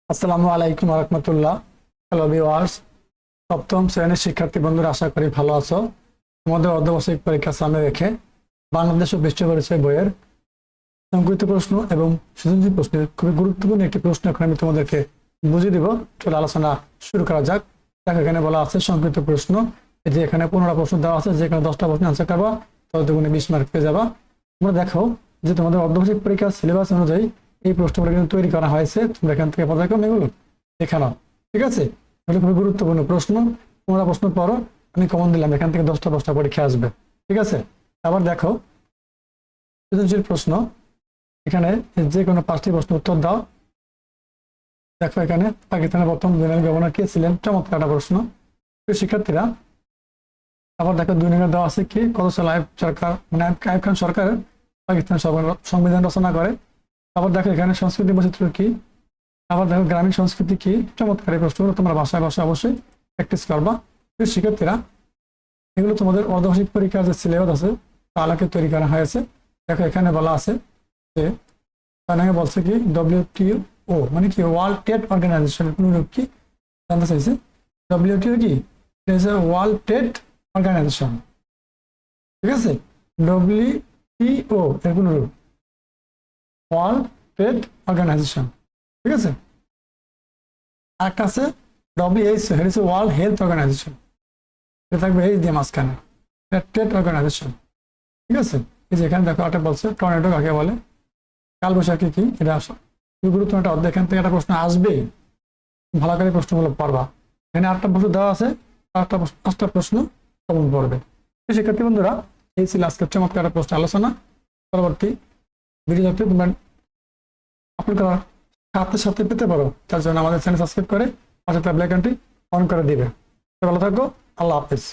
আসসালামু আলাইকুম রহমতুল্লাহ। Hello viewers, সপ্তম শ্রেণীর শিক্ষার্থী বন্ধুরা, আশা করি ভালো আছো। তোমাদের অর্ধবার্ষিক পরীক্ষা সামনে রেখে বাংলাদেশ ও বিশ্ব পরিচয় বইয়ের সংক্ষিপ্ত প্রশ্ন এবং সৃজনশীল প্রশ্নের খুবই গুরুত্বপূর্ণ একটি প্রশ্ন এখন আমি তোমাদেরকে বুঝিয়ে দিব। চলে আলোচনা শুরু করা যাক। দেখো, এখানে বলা আছে সংক্ষিপ্ত প্রশ্ন। এই যে এখানে 15টা প্রশ্ন দেওয়া আছে, যেখানে 10টা প্রশ্ন আনসার করবা, তত দুগুণে 20 মার্ক পেয়ে যাবা। তোমরা দেখো যে তোমাদের অর্ধবার্ষিক পরীক্ষার সিলেবাস অনুযায়ী এই প্রশ্নগুলো কিন্তু তৈরি করা হয়েছে। তোমরা এখান থেকে পর্যায়ক্রমে এগুলো দেখে নাও, ঠিক আছে? এগুলো খুবই গুরুত্বপূর্ণ প্রশ্ন। তোমরা প্রশ্ন পড়ো, আমি কমন দিলাম, এখান থেকে 10টা পরীক্ষা আসবে, ঠিক আছে? আবার দেখো সৃজনশীল প্রশ্ন, এখানে যে কোনো 5টি প্রশ্ন উত্তর দাও। দেখো এখানে পাকিস্তানের প্রথম জেনারেল গভর্নর কে ছিলেন? চমৎকার একটা প্রশ্ন। শিক্ষার্থীরা আবার দেখো 2 নম্বর দেওয়া আছে কি, কত সালে আইয়ুব সরকার মানে আইয়ুব খান সরকার পাকিস্তান সংবিধান রচনা করে। আবার দেখো এখানে সংস্কৃতি বৈচিত্র্য কি। আবার দেখো গ্রামীণ সংস্কৃতি কি। চমৎকার এই প্রশ্নগুলো তোমরা বাসায় অবশ্যই প্র্যাকটিস করবা। শিক্ষার্থীরা এগুলো তোমাদের অর্ধবার্ষিক পরীক্ষার যে সিলেবাস আছে তা আলোকে তৈরি করা হয়েছে। দেখো এখানে বলা আছে যে বলছে কি WTO মানে কি, ওয়ার্ল্ড ট্রেড অর্গানাইজেশন কি জানতে চাইছে। WTO কি? ওয়ার্ল্ড ট্রেড অর্গানাইজেশন, ঠিক আছে? WTO এর কোন রূপ ওয়ার্ল্ড ট্রেড অর্গানাইজেশন, ঠিক আছে? আরেকটা আছে WHO, এটা হচ্ছে ওয়ার্ল্ড হেলথ অর্গানাইজেশন। এটা থাকবে এই দিয়ে মাঝখানে, ট্রেড অর্গানাইজেশন, ঠিক আছে? এই যে এখানে দেখো একটা বলছে টর্নেডো কাকে বলে, কালবৈশাখী কি। এটা গুরুত্বপূর্ণ একটা অধ্যায়, এখান থেকে একটা প্রশ্ন আসবেই। ভালো করে প্রশ্নগুলো পড়বা। এখানে 8টা প্রশ্ন দেওয়া আছে, 5টা প্রশ্ন কমন পড়বে। শিক্ষার্থী বন্ধুরা, এই ছিল আজকের চমৎকার একটা প্রশ্ন আলোচনা। পরবর্তী ভিডিও যাতে তোমরা আপলোড করার সাথে সাথে পেতে পারো, তার জন্য আমাদের চ্যানেল সাবস্ক্রাইব করে পাশে থাকা বেল আইকনটি অন করে দিবে। ভালো থাকো, আল্লাহ হাফেজ।